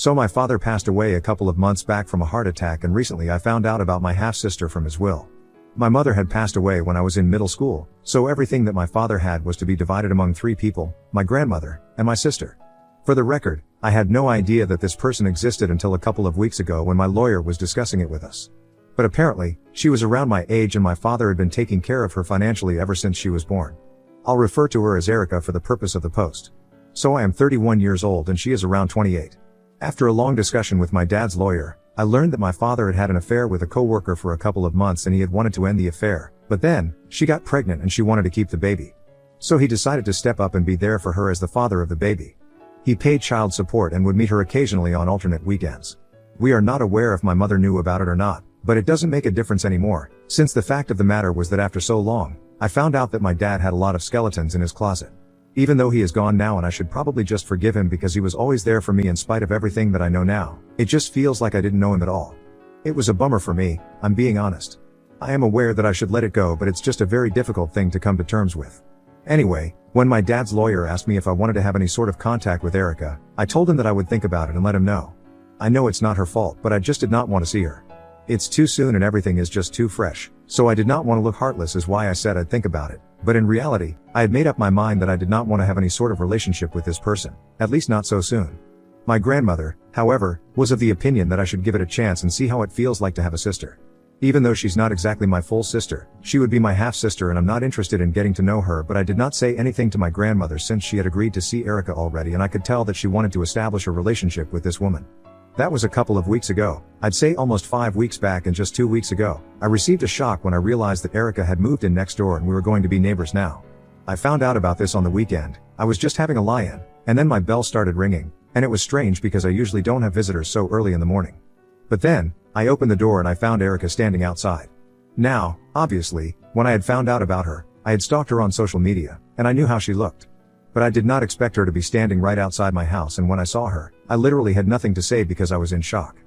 So my father passed away a couple of months back from a heart attack, and recently I found out about my half-sister from his will. My mother had passed away when I was in middle school, so everything that my father had was to be divided among 3 people, my grandmother, and my sister. For the record, I had no idea that this person existed until a couple of weeks ago when my lawyer was discussing it with us. But apparently, she was around my age and my father had been taking care of her financially ever since she was born. I'll refer to her as Erica for the purpose of the post. So I am 31 years old and she is around 28. After a long discussion with my dad's lawyer, I learned that my father had had an affair with a coworker for a couple of months and he had wanted to end the affair, but then, she got pregnant and she wanted to keep the baby. So he decided to step up and be there for her as the father of the baby. He paid child support and would meet her occasionally on alternate weekends. We are not aware if my mother knew about it or not, but it doesn't make a difference anymore, since the fact of the matter was that after so long, I found out that my dad had a lot of skeletons in his closet. Even though he is gone now and I should probably just forgive him because he was always there for me in spite of everything that I know now, it just feels like I didn't know him at all. It was a bummer for me, I'm being honest. I am aware that I should let it go, but it's just a very difficult thing to come to terms with. Anyway, when my dad's lawyer asked me if I wanted to have any sort of contact with Erica, I told him that I would think about it and let him know. I know it's not her fault, but I just did not want to see her. It's too soon and everything is just too fresh, so I did not want to look heartless is why I said I'd think about it. But in reality, I had made up my mind that I did not want to have any sort of relationship with this person, at least not so soon. My grandmother, however, was of the opinion that I should give it a chance and see how it feels like to have a sister. Even though she's not exactly my full sister, she would be my half-sister and I'm not interested in getting to know her, but I did not say anything to my grandmother since she had agreed to see Erica already and I could tell that she wanted to establish a relationship with this woman. That was a couple of weeks ago, I'd say almost 5 weeks back, and just 2 weeks ago, I received a shock when I realized that Erica had moved in next door and we were going to be neighbors now. I found out about this on the weekend. I was just having a lie-in, and then my bell started ringing, and it was strange because I usually don't have visitors so early in the morning. But then, I opened the door and I found Erica standing outside. Now, obviously, when I had found out about her, I had stalked her on social media, and I knew how she looked. But I did not expect her to be standing right outside my house, and when I saw her, I literally had nothing to say because I was in shock.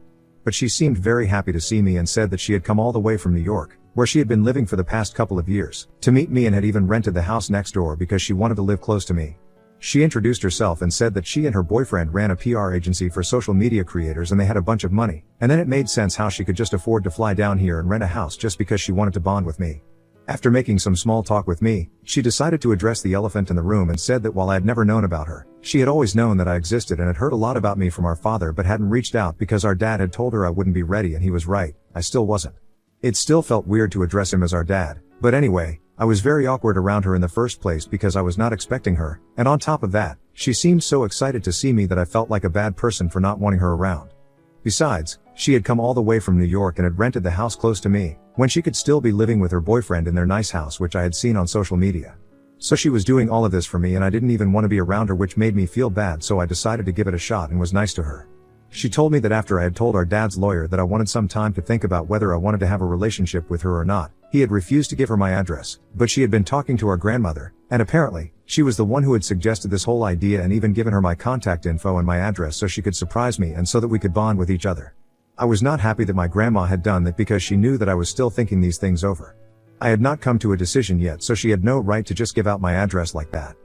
But she seemed very happy to see me and said that she had come all the way from New York, where she had been living for the past couple of years, to meet me and had even rented the house next door because she wanted to live close to me. She introduced herself and said that she and her boyfriend ran a PR agency for social media creators and they had a bunch of money, and then it made sense how she could just afford to fly down here and rent a house just because she wanted to bond with me. After making some small talk with me, she decided to address the elephant in the room and said that while I had never known about her, she had always known that I existed and had heard a lot about me from our father but hadn't reached out because our dad had told her I wouldn't be ready, and he was right, I still wasn't. It still felt weird to address him as our dad, but anyway, I was very awkward around her in the first place because I was not expecting her, and on top of that, she seemed so excited to see me that I felt like a bad person for not wanting her around. Besides, she had come all the way from New York and had rented the house close to me, when she could still be living with her boyfriend in their nice house which I had seen on social media. So she was doing all of this for me and I didn't even want to be around her, which made me feel bad, so I decided to give it a shot and was nice to her. She told me that after I had told our dad's lawyer that I wanted some time to think about whether I wanted to have a relationship with her or not, he had refused to give her my address, but she had been talking to our grandmother, and apparently, she was the one who had suggested this whole idea and even given her my contact info and my address so she could surprise me and so that we could bond with each other. I was not happy that my grandma had done that because she knew that I was still thinking these things over. I had not come to a decision yet, so she had no right to just give out my address like that.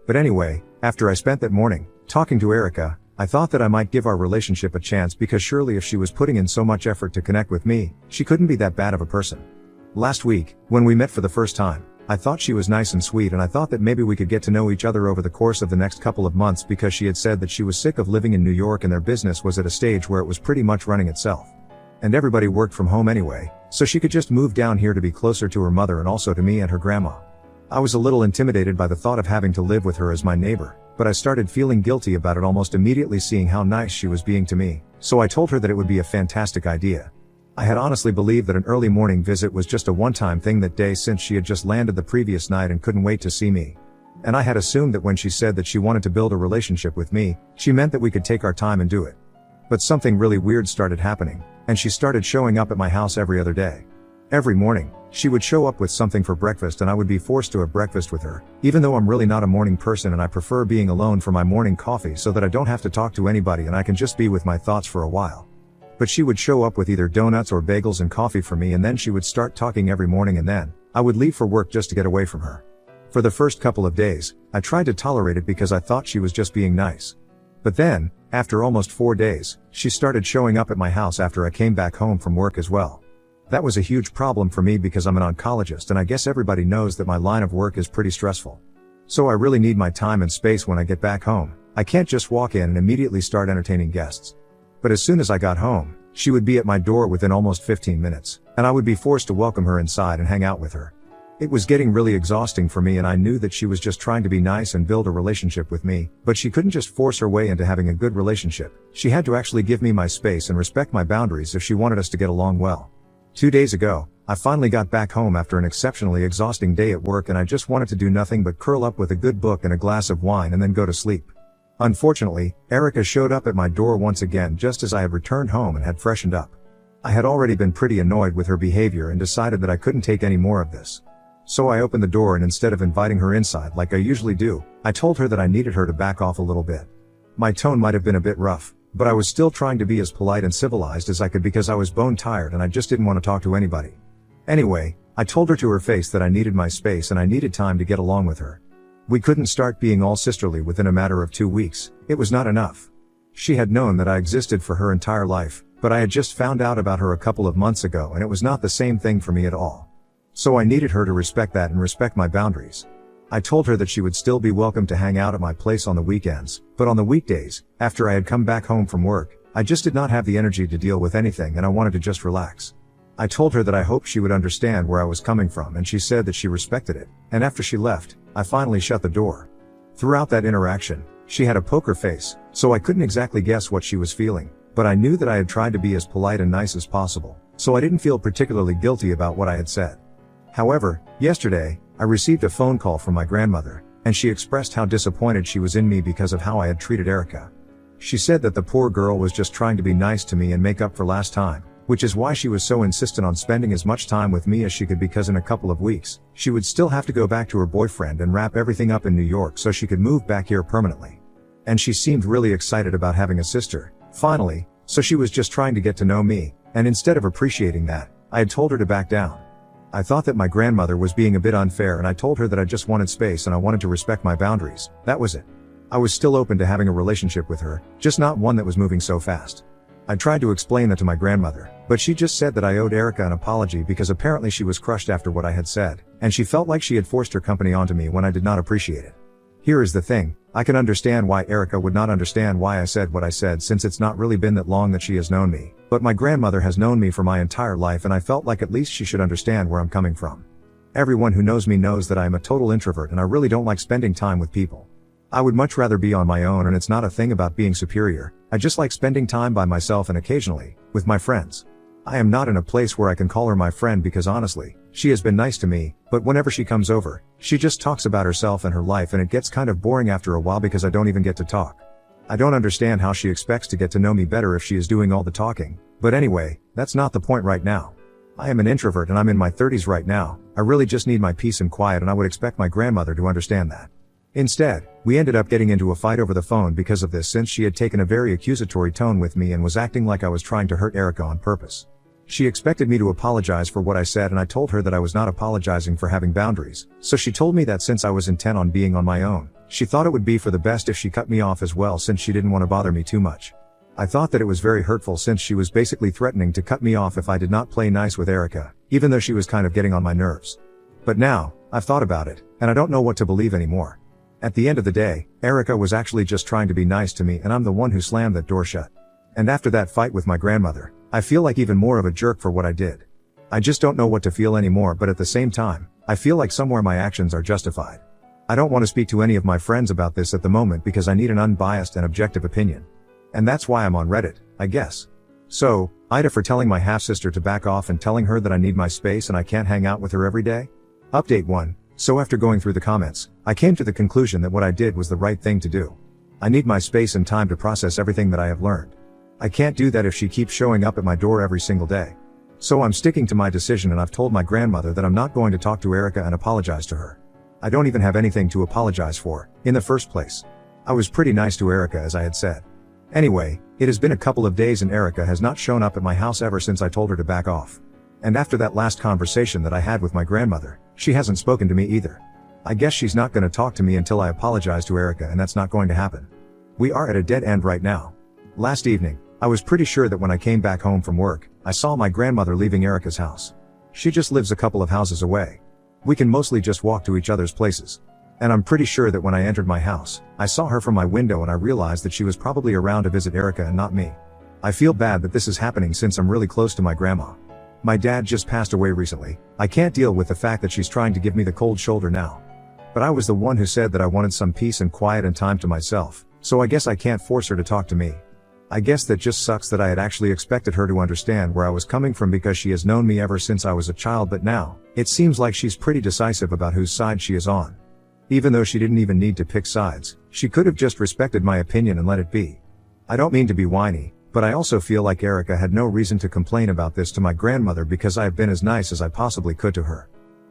But anyway, after I spent that morning talking to Erica, I thought that I might give our relationship a chance because surely if she was putting in so much effort to connect with me, she couldn't be that bad of a person. Last week, when we met for the first time, I thought she was nice and sweet and I thought that maybe we could get to know each other over the course of the next couple of months because she had said that she was sick of living in New York and their business was at a stage where it was pretty much running itself. And everybody worked from home anyway, so she could just move down here to be closer to her mother and also to me and her grandma. I was a little intimidated by the thought of having to live with her as my neighbor, but I started feeling guilty about it almost immediately seeing how nice she was being to me, so I told her that it would be a fantastic idea. I had honestly believed that an early morning visit was just a one-time thing that day since she had just landed the previous night and couldn't wait to see me. And I had assumed that when she said that she wanted to build a relationship with me, she meant that we could take our time and do it. But something really weird started happening, and she started showing up at my house every other day. Every morning, she would show up with something for breakfast and I would be forced to have breakfast with her, even though I'm really not a morning person and I prefer being alone for my morning coffee so that I don't have to talk to anybody and I can just be with my thoughts for a while. But she would show up with either donuts or bagels and coffee for me, and then she would start talking every morning, and then I would leave for work just to get away from her. For the first couple of days, I tried to tolerate it because I thought she was just being nice. But then, After almost 4 days, she started showing up at my house after I came back home from work as well. That was a huge problem for me because I'm an oncologist and I guess everybody knows that my line of work is pretty stressful. So I really need my time and space when I get back home. I can't just walk in and immediately start entertaining guests. But as soon as I got home, she would be at my door within almost 15 minutes, and I would be forced to welcome her inside and hang out with her. It was getting really exhausting for me and I knew that she was just trying to be nice and build a relationship with me, but she couldn't just force her way into having a good relationship. She had to actually give me my space and respect my boundaries if she wanted us to get along well. 2 days ago, I finally got back home after an exceptionally exhausting day at work and I just wanted to do nothing but curl up with a good book and a glass of wine and then go to sleep. Unfortunately, Erica showed up at my door once again just as I had returned home and had freshened up. I had already been pretty annoyed with her behavior and decided that I couldn't take any more of this. So I opened the door and instead of inviting her inside like I usually do, I told her that I needed her to back off a little bit. My tone might have been a bit rough, but I was still trying to be as polite and civilized as I could because I was bone tired and I just didn't want to talk to anybody. Anyway, I told her to her face that I needed my space and I needed time to get along with her. We couldn't start being all sisterly within a matter of 2 weeks, it was not enough. She had known that I existed for her entire life, but I had just found out about her a couple of months ago and it was not the same thing for me at all. So I needed her to respect that and respect my boundaries. I told her that she would still be welcome to hang out at my place on the weekends, but on the weekdays, after I had come back home from work, I just did not have the energy to deal with anything and I wanted to just relax. I told her that I hoped she would understand where I was coming from and she said that she respected it, and after she left, I finally shut the door. Throughout that interaction, she had a poker face, so I couldn't exactly guess what she was feeling, but I knew that I had tried to be as polite and nice as possible, so I didn't feel particularly guilty about what I had said. However, yesterday, I received a phone call from my grandmother, and she expressed how disappointed she was in me because of how I had treated Erica. She said that the poor girl was just trying to be nice to me and make up for last time, which is why she was so insistent on spending as much time with me as she could because in a couple of weeks, she would still have to go back to her boyfriend and wrap everything up in New York so she could move back here permanently. And she seemed really excited about having a sister, finally, so she was just trying to get to know me, and instead of appreciating that, I had told her to back down. I thought that my grandmother was being a bit unfair and I told her that I just wanted space and I wanted to respect my boundaries, that was it. I was still open to having a relationship with her, just not one that was moving so fast. I tried to explain that to my grandmother, but she just said that I owed Erica an apology because apparently she was crushed after what I had said, and she felt like she had forced her company onto me when I did not appreciate it. Here is the thing, I can understand why Erica would not understand why I said what I said since it's not really been that long that she has known me, but my grandmother has known me for my entire life and I felt like at least she should understand where I'm coming from. Everyone who knows me knows that I am a total introvert and I really don't like spending time with people. I would much rather be on my own and it's not a thing about being superior, I just like spending time by myself and occasionally, with my friends. I am not in a place where I can call her my friend because honestly, she has been nice to me, but whenever she comes over, she just talks about herself and her life and it gets kind of boring after a while because I don't even get to talk. I don't understand how she expects to get to know me better if she is doing all the talking, but anyway, that's not the point right now. I am an introvert and I'm in my 30s right now, I really just need my peace and quiet and I would expect my grandmother to understand that. Instead, we ended up getting into a fight over the phone because of this since she had taken a very accusatory tone with me and was acting like I was trying to hurt Erica on purpose. She expected me to apologize for what I said and I told her that I was not apologizing for having boundaries, so she told me that since I was intent on being on my own, she thought it would be for the best if she cut me off as well since she didn't want to bother me too much. I thought that it was very hurtful since she was basically threatening to cut me off if I did not play nice with Erica, even though she was kind of getting on my nerves. But now, I've thought about it, and I don't know what to believe anymore. At the end of the day, Erica was actually just trying to be nice to me and I'm the one who slammed that door shut. And after that fight with my grandmother, I feel like even more of a jerk for what I did. I just don't know what to feel anymore, but at the same time, I feel like somewhere my actions are justified. I don't want to speak to any of my friends about this at the moment because I need an unbiased and objective opinion. And that's why I'm on Reddit, I guess. So, Ida for telling my half-sister to back off and telling her that I need my space and I can't hang out with her every day? Update 1. So after going through the comments, I came to the conclusion that what I did was the right thing to do. I need my space and time to process everything that I have learned. I can't do that if she keeps showing up at my door every single day. So I'm sticking to my decision and I've told my grandmother that I'm not going to talk to Erica and apologize to her. I don't even have anything to apologize for, in the first place. I was pretty nice to Erica as I had said. Anyway, it has been a couple of days and Erica has not shown up at my house ever since I told her to back off. And after that last conversation that I had with my grandmother, she hasn't spoken to me either. I guess she's not gonna talk to me until I apologize to Erica and that's not going to happen. We are at a dead end right now. Last evening, I was pretty sure that when I came back home from work, I saw my grandmother leaving Erica's house. She just lives a couple of houses away. We can mostly just walk to each other's places. And I'm pretty sure that when I entered my house, I saw her from my window and I realized that she was probably around to visit Erica and not me. I feel bad that this is happening since I'm really close to my grandma. My dad just passed away recently. I can't deal with the fact that she's trying to give me the cold shoulder now. But I was the one who said that I wanted some peace and quiet and time to myself, so I guess I can't force her to talk to me. I guess that just sucks that I had actually expected her to understand where I was coming from because she has known me ever since I was a child, but now, it seems like she's pretty decisive about whose side she is on. Even though she didn't even need to pick sides, she could have just respected my opinion and let it be. I don't mean to be whiny, but I also feel like Erica had no reason to complain about this to my grandmother because I have been as nice as I possibly could to her.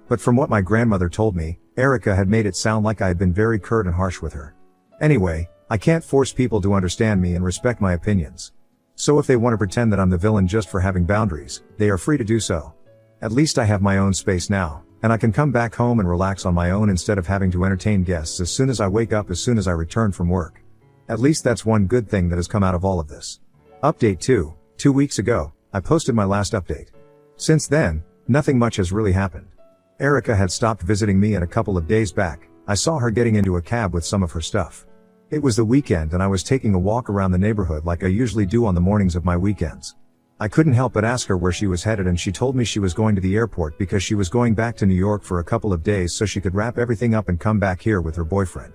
But from what my grandmother told me, Erica had made it sound like I had been very curt and harsh with her. Anyway, I can't force people to understand me and respect my opinions. So if they want to pretend that I'm the villain just for having boundaries, they are free to do so. At least I have my own space now, and I can come back home and relax on my own instead of having to entertain guests as soon as I wake up as soon as I return from work. At least that's one good thing that has come out of all of this. Update 2. 2 weeks ago, I posted my last update. Since then, nothing much has really happened. Erica had stopped visiting me and a couple of days back, I saw her getting into a cab with some of her stuff. It was the weekend and I was taking a walk around the neighborhood like I usually do on the mornings of my weekends. I couldn't help but ask her where she was headed and she told me she was going to the airport because she was going back to New York for a couple of days so she could wrap everything up and come back here with her boyfriend.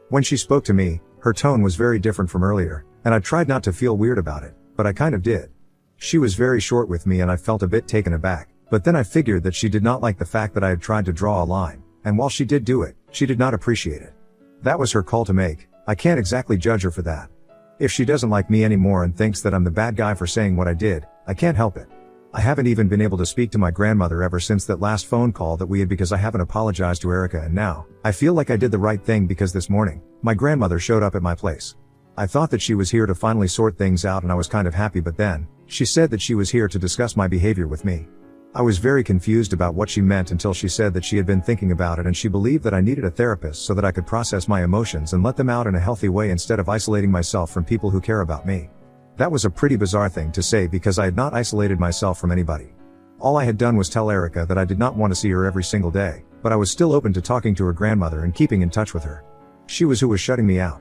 When she spoke to me, her tone was very different from earlier, and I tried not to feel weird about it, but I kind of did. She was very short with me and I felt a bit taken aback, but then I figured that she did not like the fact that I had tried to draw a line, and while she did do it, she did not appreciate it. That was her call to make. I can't exactly judge her for that. If she doesn't like me anymore and thinks that I'm the bad guy for saying what I did, I can't help it. I haven't even been able to speak to my grandmother ever since that last phone call that we had because I haven't apologized to Erica, and now, I feel like I did the right thing because this morning, my grandmother showed up at my place. I thought that she was here to finally sort things out and I was kind of happy, but then, she said that she was here to discuss my behavior with me. I was very confused about what she meant until she said that she had been thinking about it and she believed that I needed a therapist so that I could process my emotions and let them out in a healthy way instead of isolating myself from people who care about me. That was a pretty bizarre thing to say because I had not isolated myself from anybody. All I had done was tell Erica that I did not want to see her every single day, but I was still open to talking to her grandmother and keeping in touch with her. She was who was shutting me out.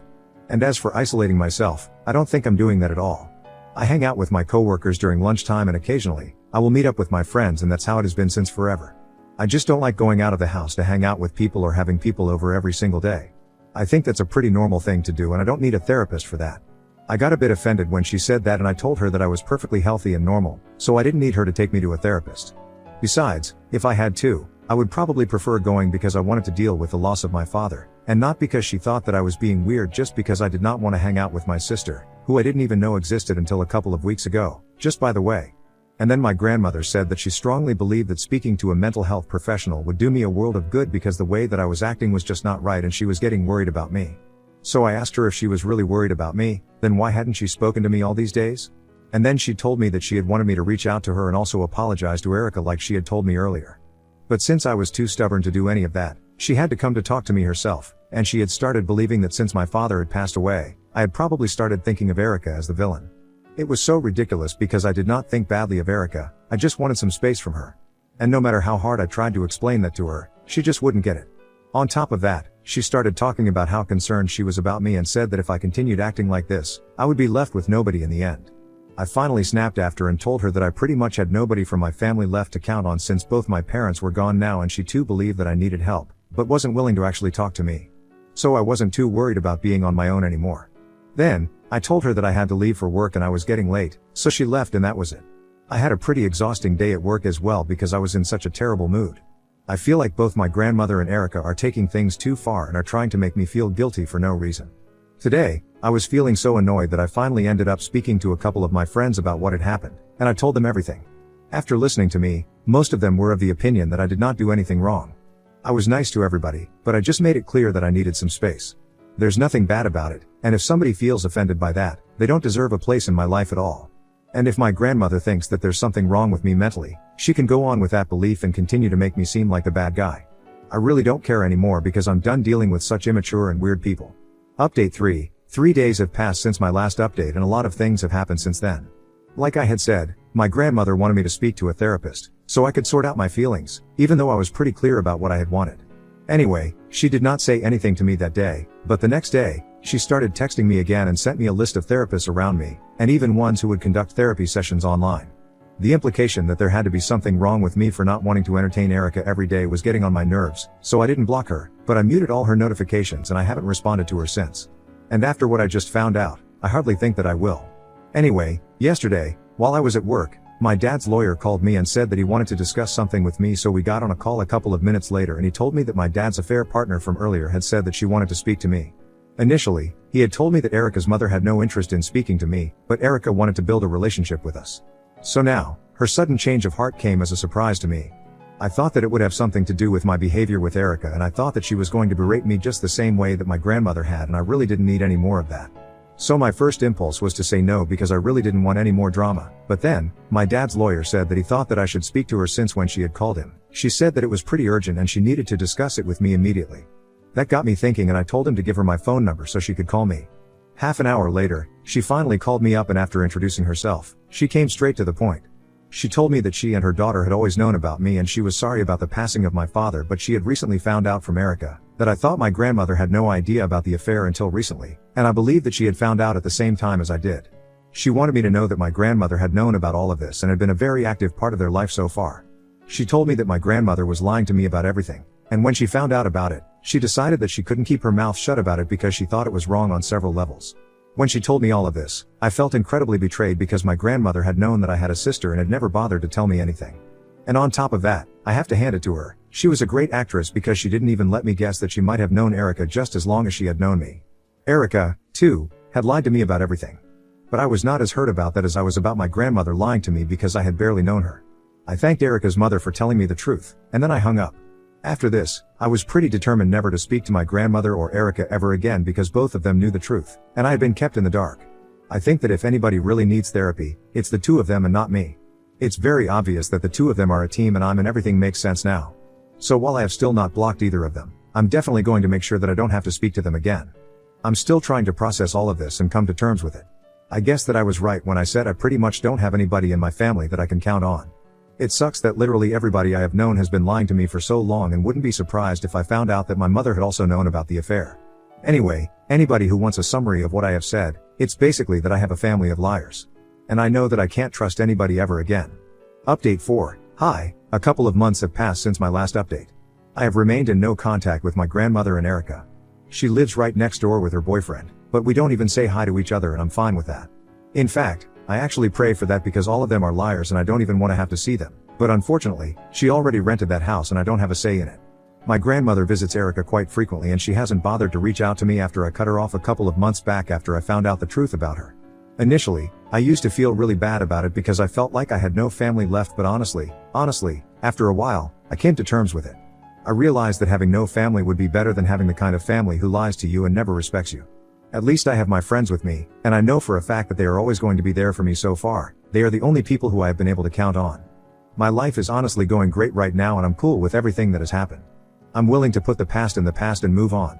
And as for isolating myself, I don't think I'm doing that at all. I hang out with my coworkers during lunchtime and occasionally, I will meet up with my friends, and that's how it has been since forever. I just don't like going out of the house to hang out with people or having people over every single day. I think that's a pretty normal thing to do and I don't need a therapist for that. I got a bit offended when she said that and I told her that I was perfectly healthy and normal, so I didn't need her to take me to a therapist. Besides, if I had to, I would probably prefer going because I wanted to deal with the loss of my father, and not because she thought that I was being weird just because I did not want to hang out with my sister, who I didn't even know existed until a couple of weeks ago, just by the way. And then my grandmother said that she strongly believed that speaking to a mental health professional would do me a world of good because the way that I was acting was just not right and she was getting worried about me. So I asked her if she was really worried about me, then why hadn't she spoken to me all these days? And then she told me that she had wanted me to reach out to her and also apologize to Erica like she had told me earlier. But since I was too stubborn to do any of that, she had to come to talk to me herself, and she had started believing that since my father had passed away, I had probably started thinking of Erica as the villain. It was so ridiculous because I did not think badly of Erica, I just wanted some space from her. And no matter how hard I tried to explain that to her, she just wouldn't get it. On top of that, she started talking about how concerned she was about me and said that if I continued acting like this, I would be left with nobody in the end. I finally snapped after and told her that I pretty much had nobody from my family left to count on since both my parents were gone now, and she too believed that I needed help, but wasn't willing to actually talk to me. So I wasn't too worried about being on my own anymore. Then, I told her that I had to leave for work and I was getting late, so she left and that was it. I had a pretty exhausting day at work as well because I was in such a terrible mood. I feel like both my grandmother and Erica are taking things too far and are trying to make me feel guilty for no reason. Today, I was feeling so annoyed that I finally ended up speaking to a couple of my friends about what had happened, and I told them everything. After listening to me, most of them were of the opinion that I did not do anything wrong. I was nice to everybody, but I just made it clear that I needed some space. There's nothing bad about it, and if somebody feels offended by that, they don't deserve a place in my life at all. And if my grandmother thinks that there's something wrong with me mentally, she can go on with that belief and continue to make me seem like the bad guy. I really don't care anymore because I'm done dealing with such immature and weird people. Update 3. 3 days have passed since my last update and a lot of things have happened since then. Like I had said, my grandmother wanted me to speak to a therapist, so I could sort out my feelings, even though I was pretty clear about what I had wanted. Anyway, she did not say anything to me that day, but the next day, she started texting me again and sent me a list of therapists around me, and even ones who would conduct therapy sessions online. The implication that there had to be something wrong with me for not wanting to entertain Erica every day was getting on my nerves, so I didn't block her, but I muted all her notifications and I haven't responded to her since. And after what I just found out, I hardly think that I will. Anyway, yesterday, while I was at work, my dad's lawyer called me and said that he wanted to discuss something with me, so we got on a call a couple of minutes later and he told me that my dad's affair partner from earlier had said that she wanted to speak to me. Initially, he had told me that Erica's mother had no interest in speaking to me, but Erica wanted to build a relationship with us. So now, her sudden change of heart came as a surprise to me. I thought that it would have something to do with my behavior with Erica, and I thought that she was going to berate me just the same way that my grandmother had, and I really didn't need any more of that. So my first impulse was to say no because I really didn't want any more drama. But then, my dad's lawyer said that he thought that I should speak to her since when she had called him. She said that it was pretty urgent and she needed to discuss it with me immediately. That got me thinking and I told him to give her my phone number so she could call me. Half an hour later, she finally called me up and after introducing herself, she came straight to the point. She told me that she and her daughter had always known about me and she was sorry about the passing of my father, but she had recently found out from Erica that I thought my grandmother had no idea about the affair until recently, and I believed that she had found out at the same time as I did. She wanted me to know that my grandmother had known about all of this and had been a very active part of their life so far. She told me that my grandmother was lying to me about everything, and when she found out about it, she decided that she couldn't keep her mouth shut about it because she thought it was wrong on several levels. When she told me all of this, I felt incredibly betrayed because my grandmother had known that I had a sister and had never bothered to tell me anything. And on top of that, I have to hand it to her, she was a great actress because she didn't even let me guess that she might have known Erica just as long as she had known me. Erica, too, had lied to me about everything. But I was not as hurt about that as I was about my grandmother lying to me because I had barely known her. I thanked Erica's mother for telling me the truth, and then I hung up. After this, I was pretty determined never to speak to my grandmother or Erica ever again because both of them knew the truth, and I had been kept in the dark. I think that if anybody really needs therapy, it's the two of them and not me. It's very obvious that the two of them are a team and everything makes sense now. So while I have still not blocked either of them, I'm definitely going to make sure that I don't have to speak to them again. I'm still trying to process all of this and come to terms with it. I guess that I was right when I said I pretty much don't have anybody in my family that I can count on. It sucks that literally everybody I have known has been lying to me for so long and wouldn't be surprised if I found out that my mother had also known about the affair. Anyway, anybody who wants a summary of what I have said, it's basically that I have a family of liars. And I know that I can't trust anybody ever again. Update 4. Hi, a couple of months have passed since my last update. I have remained in no contact with my grandmother and Erica. She lives right next door with her boyfriend, but we don't even say hi to each other and I'm fine with that. In fact, I actually pray for that because all of them are liars and I don't even want to have to see them. But unfortunately, she already rented that house and I don't have a say in it. My grandmother visits Erica quite frequently and she hasn't bothered to reach out to me after I cut her off a couple of months back after I found out the truth about her. Initially, I used to feel really bad about it because I felt like I had no family left, but honestly, after a while, I came to terms with it. I realized that having no family would be better than having the kind of family who lies to you and never respects you. At least I have my friends with me, and I know for a fact that they are always going to be there for me so far. They are the only people who I have been able to count on. My life is honestly going great right now and I'm cool with everything that has happened. I'm willing to put the past in the past and move on.